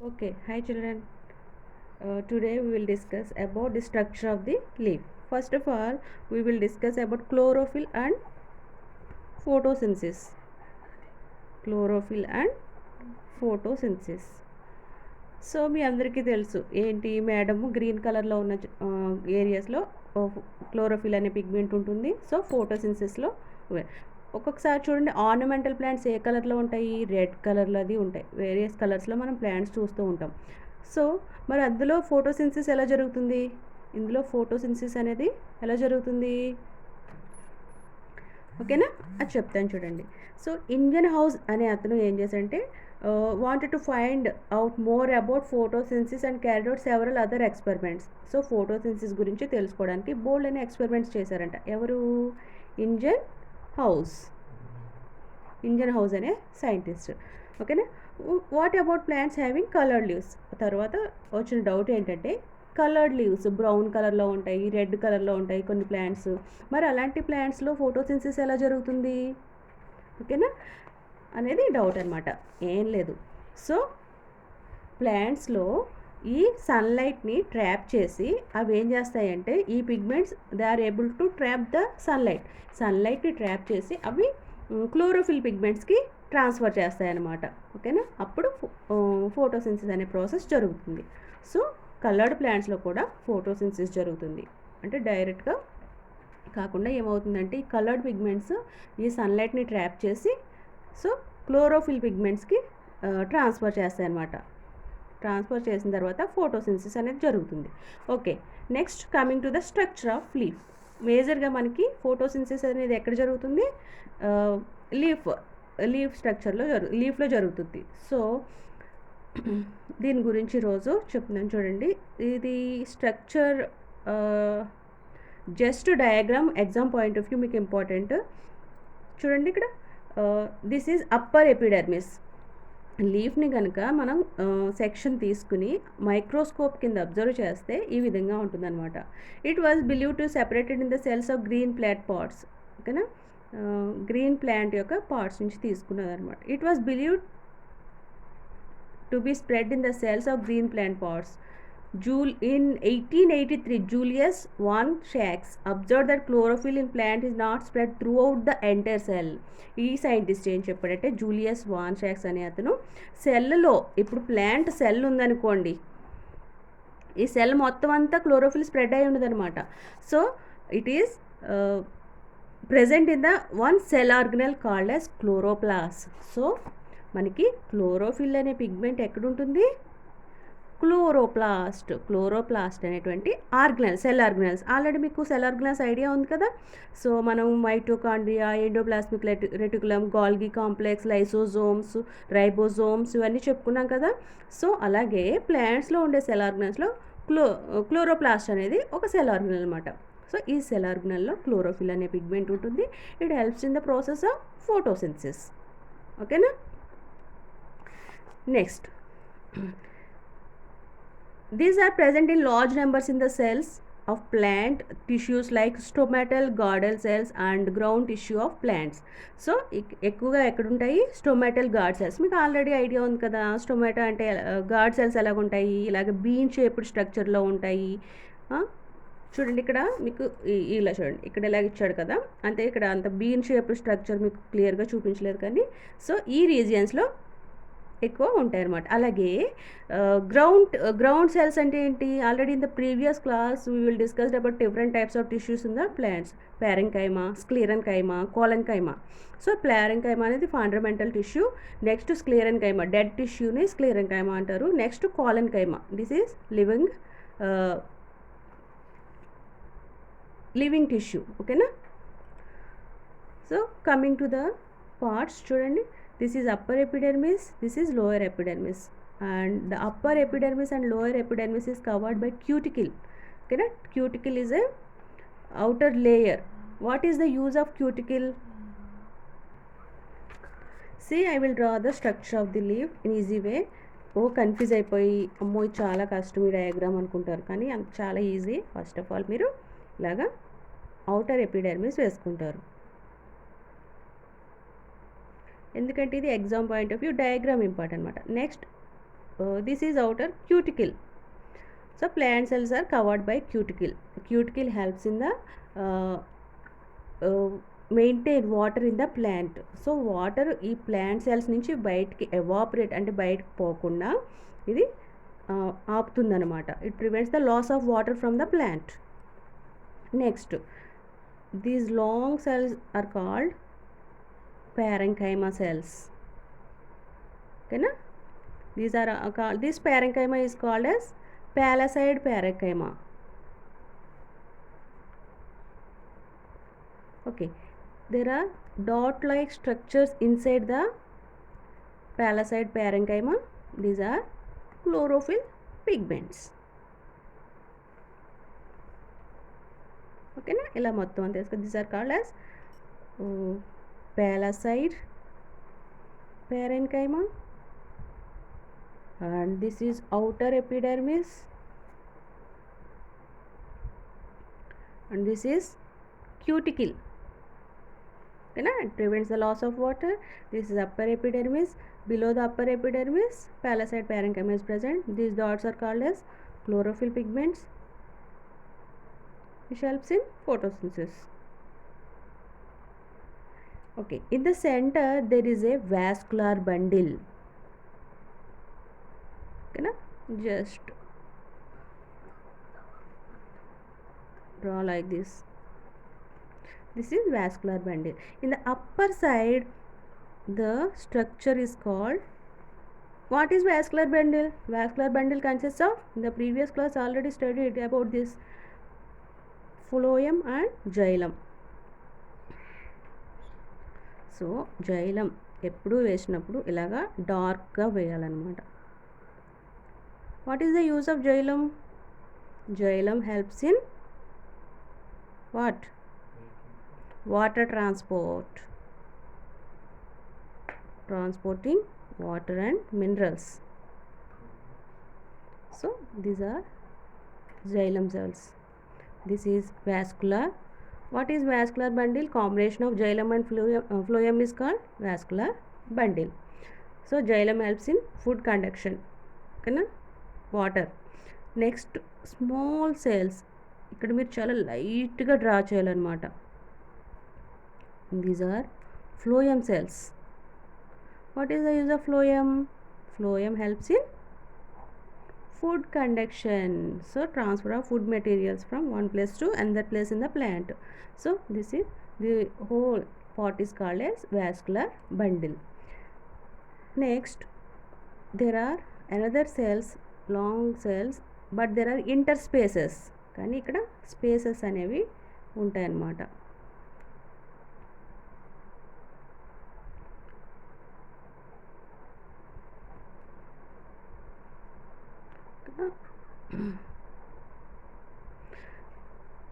Okay, hi children. Today we will discuss about the structure of the leaf. First of all, we will discuss about chlorophyll and photosynthesis. Chlorophyll and photosynthesis. So మీ అందరికీ తెలుసు ఏంటి madam green కలర్లో ఉన్న ఏరియాస్లో chlorophyll అనే pigment ఉంటుంది. So ఫోటోసింథసిస్లో ఒక్కొక్కసారి చూడండి ఆర్నమెంటల్ ప్లాంట్స్ ఏ కలర్లో ఉంటాయి, రెడ్ కలర్లో అది ఉంటాయి. వేరియస్ కలర్స్లో మనం ప్లాంట్స్ చూస్తూ ఉంటాం. సో మరి అందులో ఫోటోసింథసిస్ ఎలా జరుగుతుంది, ఇందులో ఫోటోసింథసిస్ అనేది ఎలా జరుగుతుంది, ఓకేనా, అది చెప్తాను చూడండి. సో ఇండియన్ హౌస్ అనే అతను ఏం చేశాడంటే wanted to find out more about photosynthesis and carried out several other experiments. So photosynthesis గురించి తెలుసుకోవడానికి బోల్డ్ అనే ఎక్స్పెరిమెంట్స్ చేశారంట. ఎవరు? ఇండియన్ హౌస్ అనే సైంటిస్ట్. ఓకేనా. What about plants having coloured leaves. తర్వాత వచ్చిన డౌట్ ఏంటంటే కలర్డ్ లీవ్స్ బ్రౌన్ కలర్లో ఉంటాయి, రెడ్ కలర్లో ఉంటాయి కొన్ని ప్లాంట్స్. మరి అలాంటి ప్లాంట్స్లో ఫోటోసింథసిస్ ఎలా జరుగుతుంది, ఓకేనా అనేది డౌట్ అనమాట. ఏం లేదు. సో ప్లాంట్స్లో ఈ సన్లైట్ని ట్రాప్ చేసి అవి ఏం చేస్తాయంటే ఈ pigments they are able to trap the సన్లైట్ని ట్రాప్ చేసి అవి క్లోరోఫిల్ పిగ్మెంట్స్కి ట్రాన్స్ఫర్ చేస్తాయన్నమాట. ఓకేనా. అప్పుడు ఫోటోసింథసిస్ అనే ప్రాసెస్ జరుగుతుంది. సో కలర్డ్ ప్లాంట్స్లో కూడా ఫోటోసింథసిస్ జరుగుతుంది. అంటే డైరెక్ట్గా కాకుండా ఏమవుతుందంటే ఈ కలర్డ్ పిగ్మెంట్స్ ఈ సన్లైట్ని ట్రాప్ చేసి సో క్లోరోఫిల్ పిగ్మెంట్స్కి ట్రాన్స్ఫర్ చేస్తాయన్నమాట. ట్రాన్స్ఫర్ చేసిన తర్వాత ఫోటోసింథసిస్ అనేది జరుగుతుంది. Okay, next coming to the structure of leaf. మేజర్గా మనకి ఫోటోసింథసిస్ అనేది ఎక్కడ జరుగుతుంది, లీఫ్ స్ట్రక్చర్లో లీఫ్లో జరుగుతుంది. సో దీని గురించి రోజు చెప్తున్నాను చూడండి. ఇది structure just diagram exam point of view మీకు ఇంపార్టెంట్. చూడండి ఇక్కడ దిస్ ఈజ్ అప్పర్ ఎపిడర్మిస్. లీఫ్ని కనుక మనం సెక్షన్ తీసుకుని మైక్రోస్కోప్ కింద అబ్జర్వ్ చేస్తే ఈ విధంగా ఉంటుందన్నమాట. It was believe to separated in the cells of green plant parts. ఓకేనా, గ్రీన్ ప్లాంట్ యొక్క పార్ట్స్ నుంచి తీసుకున్నదన్నమాట. It was believe to be spread in the cells of green plant parts. In 1883, Julius von Sachs observed that chlorophyll in plant is not spread throughout the entire cell. ఈ scientist ఏం చెప్పాడంటే Julius van shocks అనే అతను సెల్లో, ఇప్పుడు plant cell ఉందనుకోండి, ఈ cell మొత్తం అంతా క్లోరోఫిల్ స్ప్రెడ్ అయి ఉండదన్నమాట. So it is present in the one cell organelle called as chloroplast. So మనకి క్లోరోఫిల్ అనే పిగ్మెంట్ ఎక్కడుంటుంది, క్లోరోప్లాస్ట్ అనేటువంటి సెల్ ఆర్గనల్స్. ఆల్రెడీ మీకు సెల్ ఆర్గనల్స్ ఐడియా ఉంది కదా. సో మనం mitochondria, endoplasmic reticulum, Golgi complex, lysosomes, ribosomes ఇవన్నీ చెప్పుకున్నాం కదా. సో అలాగే ప్లాంట్స్లో ఉండే సెల్ ఆర్గనల్స్లో క్లోరోప్లాస్ట్ అనేది ఒక సెల్ ఆర్గనల్ అనమాట. సో ఈ సెల్ ఆర్గనల్లో క్లోరోఫిల్ అనే పిగ్మెంట్ ఉంటుంది. It helps in the process of photosynthesis. ఓకేనా. Next, these are present in large numbers in the cells of plant tissues like stomatal, guardal cells and ground tissue of plants. So ఎక్కువగా ఎక్కడుంటాయి, stomatal gourd cells. మీకు already idea ఉంది కదా, స్టొమాటో అంటే gourd cells ఎలాగుంటాయి, ఇలాగ been shaped స్ట్రక్చర్లో ఉంటాయి. చూడండి ఇక్కడ మీకు ఇలా చూడండి, ఇక్కడ ఇలాగ ఇచ్చాడు కదా, అంటే ఇక్కడ అంత బీన్ షేప్డ్ స్ట్రక్చర్ మీకు క్లియర్గా చూపించలేదు కానీ సో ఈ రీజియన్స్లో ఎక్కువ ఉంటాయి అన్నమాట. అలాగే గ్రౌండ్ సెల్స్ అంటే ఏంటి, already in the previous class we will discussed about different types of tissues in the plants. Parenchyma, sclerenchyma, collenchyma. So parenchyma అనేది fundamental tissue. Next sclerenchyma, dead టిష్యూని స్క్లెరెన్కైమా అంటారు. Next collenchyma, this is living tissue. ఓకేనా. So coming to the parts, చూడండి, this is upper epidermis, this is lower epidermis, and the upper epidermis and lower epidermis is covered by cuticle. Okay, cuticle is a outer layer. What is the use of cuticle? See, I will draw the structure of the leaf in easy way. Confuse అయిపోయి అమ్మో చాలా కష్టం ఈ diagram అనుకుంటారు, కానీ చాలా easy. First of all మీరు ఇలాగా అవుటర్ ఎపిడర్మిస్ వేసుకుంటారు. ఎందుకంటే ఇది exam point of view diagram important అనమాట. Next this is outer cuticle. So plant cells are covered by cuticle. Cuticle helps in the uh, maintain water in the plant. So water ఈ plant cells నుంచి బయటికి evaporate అంటే బయటకు పోకుండా ఇది ఆపుతుందన్నమాట. It prevents the loss of water from the plant. Next, these long cells are called parenchyma cells. ఓకేనా, this parenchyma is called as palisade parenchyma. Okay, there are dot like structures inside the palisade parenchyma. These are chlorophyll pigments. Okay na, ila mottham ante iska these are called as palisade parenchyma, and this is outer epidermis, and this is cuticle. Okay na, it prevents the loss of water. This is upper epidermis. Below the upper epidermis, palisade parenchyma is present. These dots are called as chlorophyll pigments, which helps in photosynthesis. Okay, in the center there is a vascular bundle. Okay na, just draw like this. This is vascular bundle. In the upper side, the structure is called, what is vascular bundle? Vascular bundle consists of, in the previous class already studied about this, phloem and xylem. So xylem ఎప్పుడు వేసినప్పుడు ఇలాగా డార్క్గా వేయాలన్నమాట. What is the use of xylem? Xylem helps in what? water transporting water and minerals. So these are xylem cells. This is vascular. What is vascular bundle? Combination of xylem and phloem is called vascular bundle. So xylem helps in food conduction, okay na, water. Next, small cells. ఇక్కడ మీరు చాలా లైట్గా draw చేయాలన్నమాట. These are phloem cells. What is the use of phloem? Phloem helps in food conduction. So transfer of food materials from one place to another place in the plant. So this is the whole part is called as vascular bundle. Next, there are another cells, long cells, but there are interspaces. కానీ ఇక్కడ spaces అనేవి ఉంటాయన్నమాట.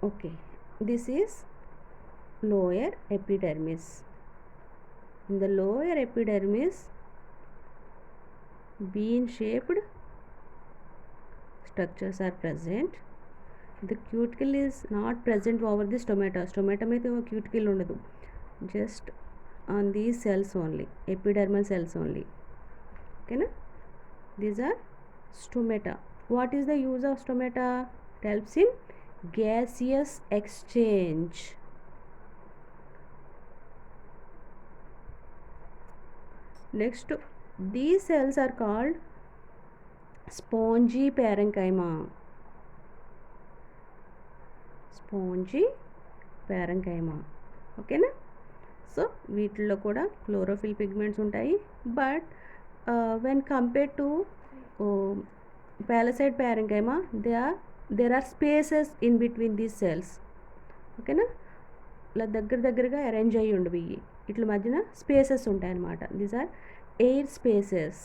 Okay, this is lower epidermis. In the lower epidermis, bean shaped structures are present. The cuticle is not present over the stomata. Stomata में तो cuticle ఉండదు, just on these cells only, epidermal cells only. Okay na, these are stomata. What is the use of stomata? It helps in gaseous exchange. Next, these cells are called spongy parenchyma. Spongy parenchyma. Okay na, so వీటిల్లో కూడా chlorophyll pigments ఉంటాయి. But when compared to palisade parenchyma, there are spaces in between these cells. Okay na, ఇలా దగ్గరగా arrange అయ్యి ఉండవి, ఇట్ల మధ్యన spaces ఉంటాయి అన్నమాట. These are air spaces.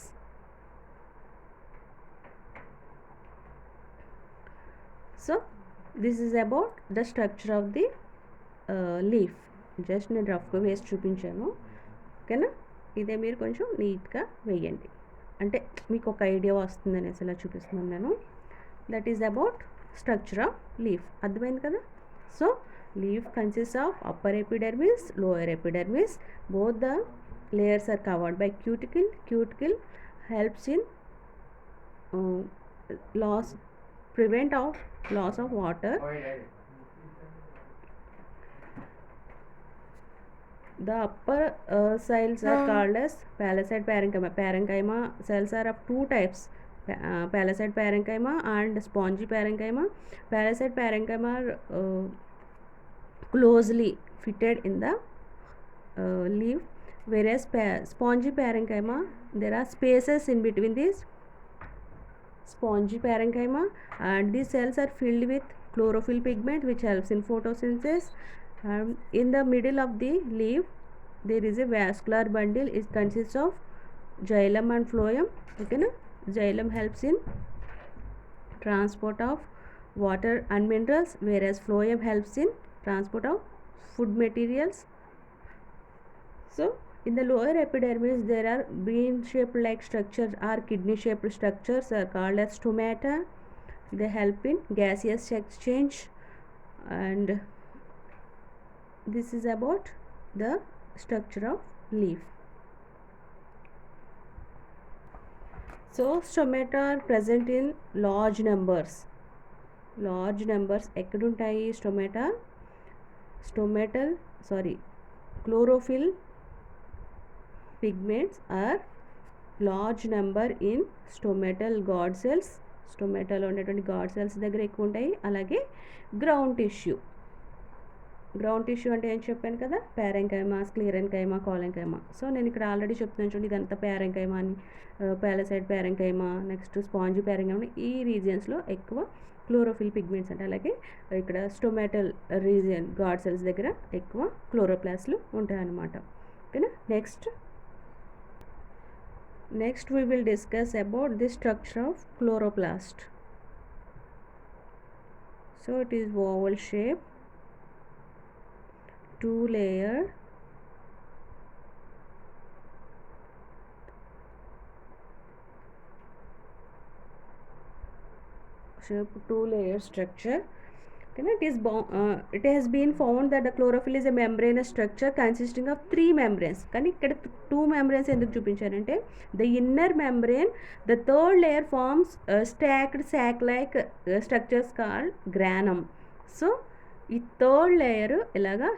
So this is about the structure of the leaf. Just నేను రఫ్గా వేసి చూపించాను. ఓకేనా, ఇదే మీరు కొంచెం నీట్గా వేయండి, అంటే మీకు ఒక ఐడియా వస్తుంది అనేసి ఇలా చూపిస్తున్నాను నేను. That is about structure of leaf. అర్థమైంది కదా? So leaf consist of upper epidermis, lower epidermis. Both the layers are covered by cuticle. Cuticle helps in loss, prevent of loss of water. The upper cells are called as palisade parenchyma. Parenchyma cells are of two types, palisade parenchyma and spongy parenchyma. Palisade parenchyma are closely fitted in the leaf, whereas spongy parenchyma, there are spaces in between these spongy parenchyma, and these cells are filled with chlorophyll pigment which helps in photosynthesis. In the middle of the leaf there is a vascular bundle. It consists of xylem and phloem. Okay na? Xylem helps in transport of water and minerals, whereas phloem helps in transport of food materials. So in the lower epidermis there are bean shaped like structures or kidney shaped structures are called as stomata. They help in gaseous exchange, and this is about the structure of leaf. So stomata are present in large numbers. ఎక్కడుంటాయి chlorophyll pigments are large number in stomatal guard cells. స్టొమాటాలో ఉండేటువంటి God cells దగ్గర ఎక్కువ ఉంటాయి. అలాగే ground tissue అంటే ఏం చెప్పాను కదా, ప్యారెంకైమా, స్క్లీరెన్కైమా, కాలెన్కైమా. So నేను ఇక్కడ ఆల్రెడీ చెప్తున్నాను చూడండి, ఇదంతా ప్యారెంకైమా అని, ప్యాలసైడ్ ప్యారెంకైమా, నెక్స్ట్ స్పాంజీ ప్యారెంకైమా, ఈ రీజియన్స్లో ఎక్కువ క్లోరోఫిల్ పిగ్మెంట్స్ అంటే, అలాగే ఇక్కడ స్టొమాటల్ రీజియన్ గాడ్ సెల్స్ దగ్గర ఎక్కువ క్లోరోప్లాస్ట్లు ఉంటాయన్నమాట. ఓకేనా. Next we will discuss about the structure of chloroplast. So it is oval shape, 2-layer structure. It has been found that the chlorophyll is a membranous structure consisting of 3 membranes. కానీ ఇక్కడ 2 membranes ఎందుకు చూపించారంటే, the inner membrane, the third layer forms stacked sac-like structures called granum. So ఈ third layer ఇలాగా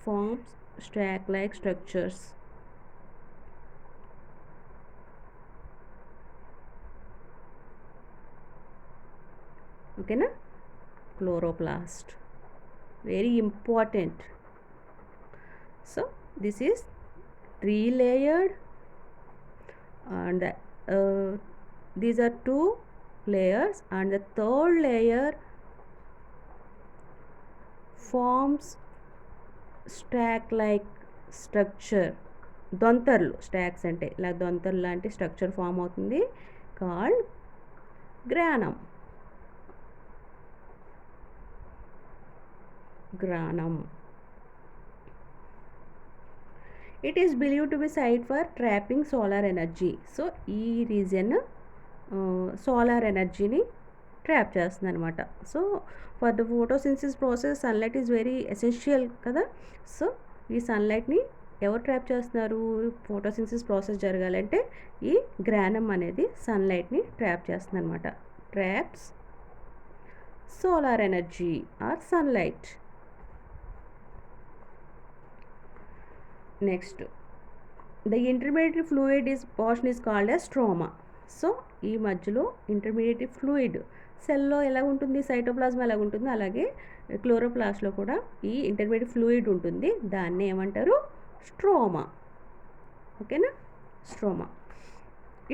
forms stack-like structures. ఓకేనా. Chloroplast very important. So this is 3-layered, and these are 2 layers, and the third layer forms stack like structure. దొంతర్లు, stacks అంటే ఇలా దొంతర్లు లాంటి structure form అవుతుంది, called granum. It is believed to be site for trapping solar energy. So ఈ reason solar ఎనర్జీని trap చేస్తుంది అనమాట. So for the photosynthesis process sunlight is very essential కదా. సో ఈ సన్లైట్ని ఎవరు ట్రాప్ చేస్తున్నారు, ఫోటోసిన్సిస్ ప్రాసెస్ జరగాలంటే ఈ గ్రానం అనేది సన్లైట్ని ట్రాప్ చేస్తుంది అనమాట. Traps solar energy or sunlight. Next, the intermediate fluid portion is called as stroma. So ఈ మధ్యలో ఇంటర్మీడియట్ ఫ్లూయిడ్ సెల్లో ఎలా ఉంటుంది, సైటోప్లాజ్మా ఎలా ఉంటుందో అలాగే క్లోరోప్లాస్ట్లో కూడా ఈ ఇంటర్మీడియట్ ఫ్లూయిడ్ ఉంటుంది. దాన్ని ఏమంటారు, స్ట్రోమా. ఓకేనా, stroma.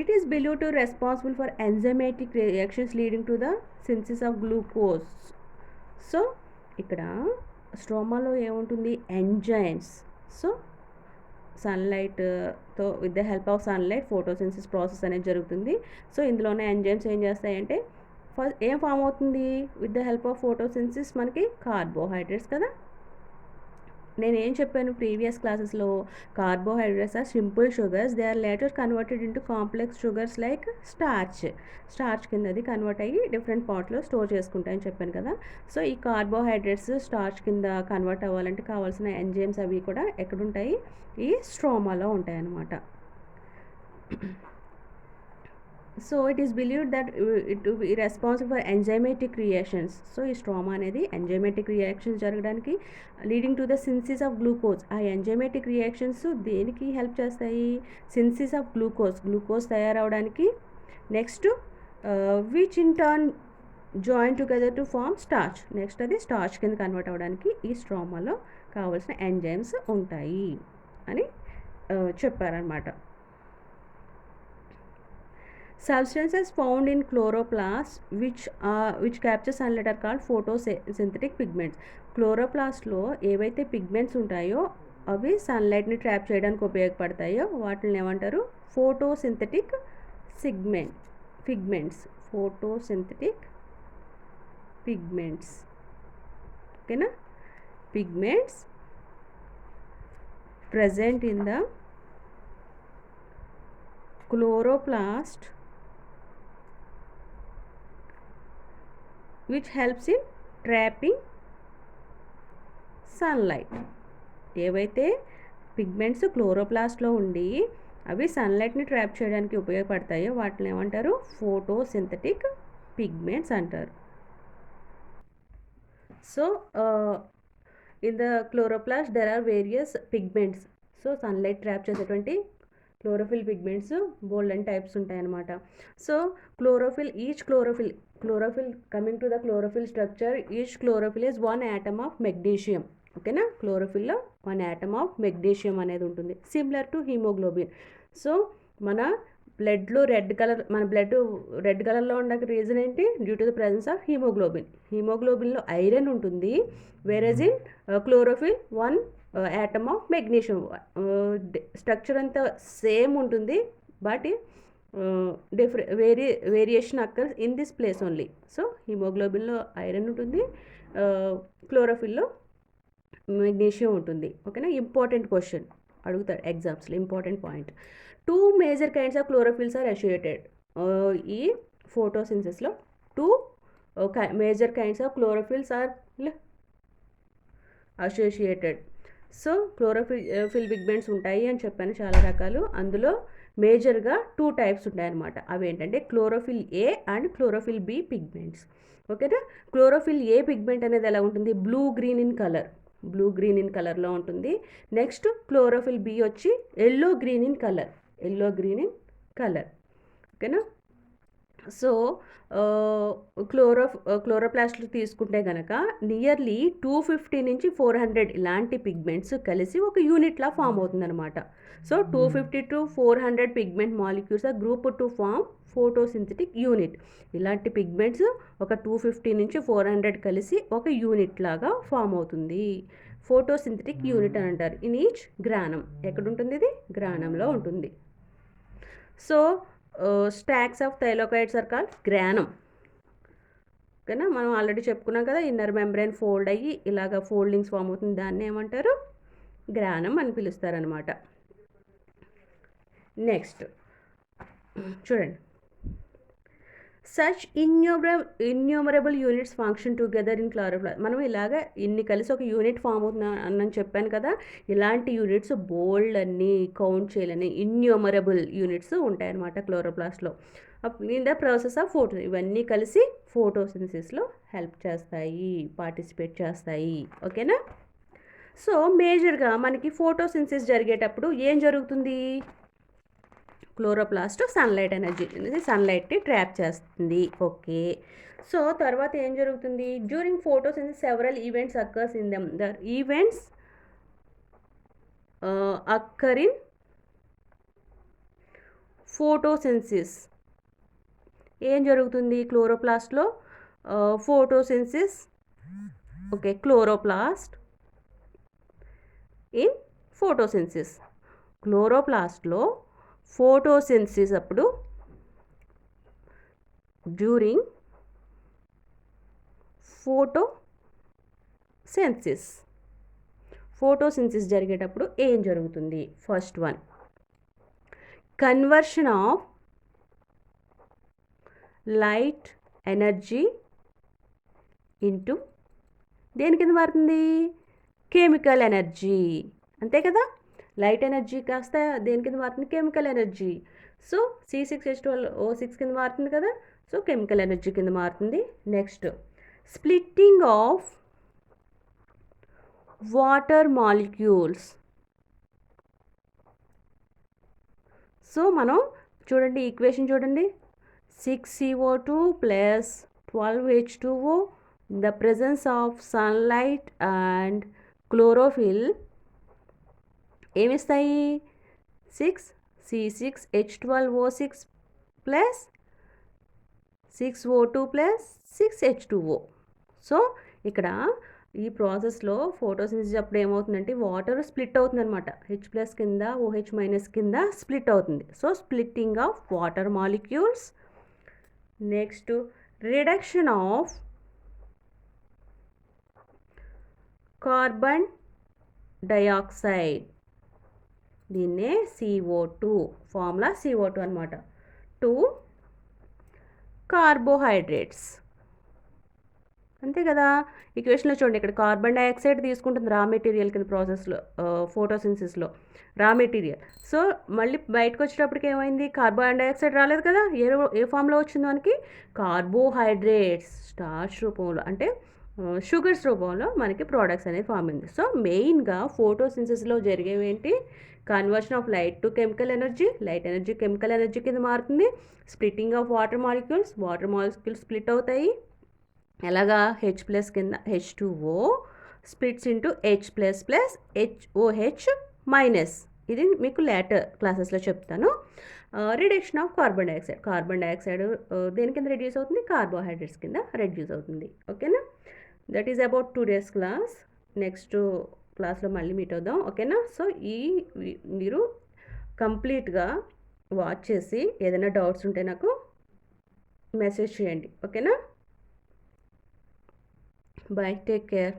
It is believed to responsible for enzymatic reactions leading to the synthesis of glucose. So ఇక్కడ స్ట్రోమాలో ఏముంటుంది, ఎంజైమ్స్. సో సన్లైట్తో with the help of sunlight photosynthesis process అనేది జరుగుతుంది. సో ఇందులోనే ఎంజైమ్స్ ఏం చేస్తాయంటే, ఫస్ట్ ఏం ఫామ్ అవుతుంది with the help of photosynthesis, మనకి కార్బోహైడ్రేట్స్ కదా. నేనేం చెప్పాను ప్రీవియస్ క్లాసెస్లో, carbohydrates are simple sugars, they are later converted into complex sugars like starch కింద అది కన్వర్ట్ అయ్యి డిఫరెంట్ పార్ట్లో స్టోర్ చేసుకుంటాయని చెప్పాను కదా. సో ఈ కార్బోహైడ్రేట్స్ స్టార్చ్ కింద కన్వర్ట్ అవ్వాలంటే కావాల్సిన ఎంజైమ్స్ అవి కూడా ఎక్కడుంటాయి, ఈ స్ట్రోమాలో ఉంటాయి అన్నమాట. So it is believed that it be responsible for enzymatic reactions. So ఈ స్ట్రోమా అనేది ఎంజైమేటిక్ రియాక్షన్స్ జరగడానికి leading to the synthesis of glucose. ఆ ఎంజైమేటిక్ రియాక్షన్స్ దేనికి హెల్ప్ చేస్తాయి? సింథసిస్ ఆఫ్ గ్లూకోజ్ తయారవడానికి. Next which in turn join together to form starch. Next అది starch కింద convert అవ్వడానికి ఈ స్ట్రోమాలో కావాల్సిన ఎంజైమ్స్ ఉంటాయి అని చెప్పారనమాట. Substances found in chloroplast which capture sunlight are called photosynthetic pigments. క్లోరోప్లాస్ట్లో ఏవైతే పిగ్మెంట్స్ ఉంటాయో అవి సన్లైట్ని ట్రాప్ చేయడానికి ఉపయోగపడతాయో వాటిని ఏమంటారు? Photosynthetic pigments. Photosynthetic pigments. ఓకేనా? Pigments present in the chloroplast which helps in trapping sunlight. ఏవైతే పిగ్మెంట్స్ క్లోరోప్లాస్ట్లో ఉండి అవి సన్లైట్ని ట్రాప్ చేయడానికి ఉపయోగపడతాయో వాటిని ఏమంటారు? ఫోటోసింథటిక్ పిగ్మెంట్స్ అంటారు. So in the chloroplast there are various pigments. So sunlight trap చేసేటువంటి chlorophyll pigments bold and types ఉంటాయన్నమాట. So chlorophyll coming to the chlorophyll structure, each chlorophyll is 1 atom of magnesium. ఓకేనా? క్లోరోఫిల్లో 1 atom of magnesium అనేది ఉంటుంది, similar to hemoglobin. So మన blood red కలర్లో ఉండడానికి reason ఏంటి? Due to the presence of హీమోగ్లోబిన్లో ఐరన్ ఉంటుంది. Whereas in chlorophyll 1 atom of magnesium. Structure అంతా సేమ్ ఉంటుంది, but variation occurs in this place only. So హిమోగ్లోబిన్లో ఐరన్ ఉంటుంది, క్లోరోఫిల్లో మెగ్నీషియం ఉంటుంది. ఓకేనా? ఇంపార్టెంట్ క్వశ్చన్ అడుగుతాడు ఎగ్జామ్స్లో, important point. 2 major kinds of chlorophylls are associated. ఈ ఫోటోసిన్సిస్లో 2 major kinds of chlorophylls are associated. So chlorophyll pigments ఉంటాయి అని చెప్పాను, చాలా రకాలు. అందులో మేజర్గా 2 టైప్స్ ఉంటాయన్నమాట. అవి ఏంటంటే chlorophyll A and chlorophyll B pigments. ఓకేనా? క్లోరోఫిల్ ఏ పిగ్మెంట్ అనేది ఎలా ఉంటుంది? బ్లూ గ్రీన్ ఇన్ కలర్లో ఉంటుంది. నెక్స్ట్ క్లోరోఫిల్ బి వచ్చి ఎల్లో గ్రీన్ ఇన్ కలర్. ఓకేనా? సో క్లోరోప్లాస్ట్లు తీసుకుంటే కనుక నియర్లీ 250 నుంచి 400 ఇలాంటి పిగ్మెంట్స్ కలిసి ఒక యూనిట్లా ఫామ్ అవుతుందన్నమాట. So 250 to 400 pigment molecules are group to form photosynthetic unit. ఇలాంటి పిగ్మెంట్స్ ఒక 250 నుంచి 400 కలిసి ఒక యూనిట్ లాగా ఫామ్ అవుతుంది. ఫోటోసింథటిక్ యూనిట్ అని అంటారు. In each granum. ఎక్కడ ఉంటుంది? ఇది గ్రానంలో ఉంటుంది. So stacks of thylakoids are called granum. ఓకేనా? మనం ఆల్రెడీ చెప్పుకున్నాం కదా, ఇన్నర్ మెంబ్రెయిన్ ఫోల్డ్ అయ్యి ఇలాగ ఫోల్డింగ్స్ ఫామ్ అవుతుంది, దాన్ని ఏమంటారు? గ్రానం అని పిలుస్తారనమాట. నెక్స్ట్ చూడండి, such innumerable units function together in chloroplast. మనం ఇలాగ ఇన్ని కలిసి ఒక యూనిట్ ఫామ్ అవుతుంది అని చెప్పాను కదా. ఇలాంటి యూనిట్స్ బోల్డ్ అన్ని కౌంట్ చేయాలని ఇన్యూమరబుల్ యూనిట్స్ ఉంటాయన్నమాట క్లోరోప్లాస్ట్లో. ఇన్ ద ప్రాసెస్ ఆఫ్ ఇవన్నీ కలిసి ఫోటోసిన్సిస్లో పార్టిసిపేట్ చేస్తాయి. ఓకేనా? సో మేజర్గా మనకి ఫోటోసిన్సిస్ జరిగేటప్పుడు ఏం జరుగుతుంది? క్లోరోప్లాస్ట్ సన్లైట్ని ట్రాప్ చేస్తుంది. ఓకే. సో తర్వాత ఏం జరుగుతుంది? During photosynthesis several events occurs in them. The events occur in photosynthesis. ఏం జరుగుతుంది క్లోరోప్లాస్ట్లో? Photosynthesis. Okay, chloroplast in photosynthesis. క్లోరోప్లాస్ట్లో ఫోటోసిన్సిస్ అప్పుడు డ్యూరింగ్ ఫోటోసిన్సిస్ జరిగేటప్పుడు ఏం జరుగుతుంది? First one, conversion of light energy into దేని కింద మారుతుంది? Chemical energy. అంతే కదా? లైట్ ఎనర్జీ కాస్త దేని కింద మారుతుంది? Chemical energy. సో C6H12O6 కింద మారుతుంది కదా, సో కెమికల్ ఎనర్జీ కింద మారుతుంది. Next splitting of water molecules. So మనం చూడండి ఈక్వేషన్ చూడండి, 6CO2 plus 12H2O in the presence of sunlight and chlorophyll ఏమిస్తాయి? 6C6H12O6 plus 6O2 plus 6H2O. So ఇక్కడ ఈ ప్రాసెస్లో ఫోటోసింథసిస్ అప్పుడు ఏమవుతుందంటే వాటర్ స్ప్లిట్ అవుతుంది అనమాట, H+ కింద OH- కింద స్ప్లిట్ అవుతుంది. So splitting of water molecules. Next reduction of carbon dioxide, దీన్నే CO2, ఫార్ములా CO2 అనమాట, టు కార్బోహైడ్రేట్స్. అంతే కదా. ఈక్వేషన్లో చూడండి, ఇక్కడ కార్బన్ డైఆక్సైడ్ తీసుకుంటుంది రా మెటీరియల్ కింద ప్రాసెస్లో, ఫోటోసింథసిస్లో రా మెటీరియల్. సో మళ్ళీ బయటకు వచ్చేటప్పటికి ఏమైంది, కార్బన్ డైఆక్సైడ్ రాలేదు కదా, ఏ ఫామ్లో వచ్చింది మనకి, కార్బోహైడ్రేట్స్ స్టార్చ్ రూపంలో, అంటే షుగర్స్ రూపంలో మనకి ప్రోడక్ట్స్ అనేది ఫామ్ అయింది. సో మెయిన్గా ఫోటోసింథసిస్లో జరిగేవి ఏంటి, conversion of light to chemical energy, light energy chemical energy కింద మారుతుంది. Splitting of water molecules split అవుతాయి. ఎలాగా, H+ కింద H2O splits into H++ HOH-, ఇది మీకు లేటర్ క్లాసెస్లో చెప్తాను. రిడక్షన్ ఆఫ్ కార్బన్ డైఆక్సైడ్ దేని కింద రెడ్యూస్ అవుతుంది, కార్బోహైడ్రేట్స్ కింద రెడ్యూస్ అవుతుంది. ఓకేనా. That is about today's class. Next క్లాస్లో మళ్ళీ మీట్ అవుదాం. ఓకేనా. సో మీరు కంప్లీట్గా వాచ్ చేసి ఏదైనా డౌట్స్ ఉంటే నాకు మెసేజ్ చేయండి. ఓకేనా. Bye. Take care.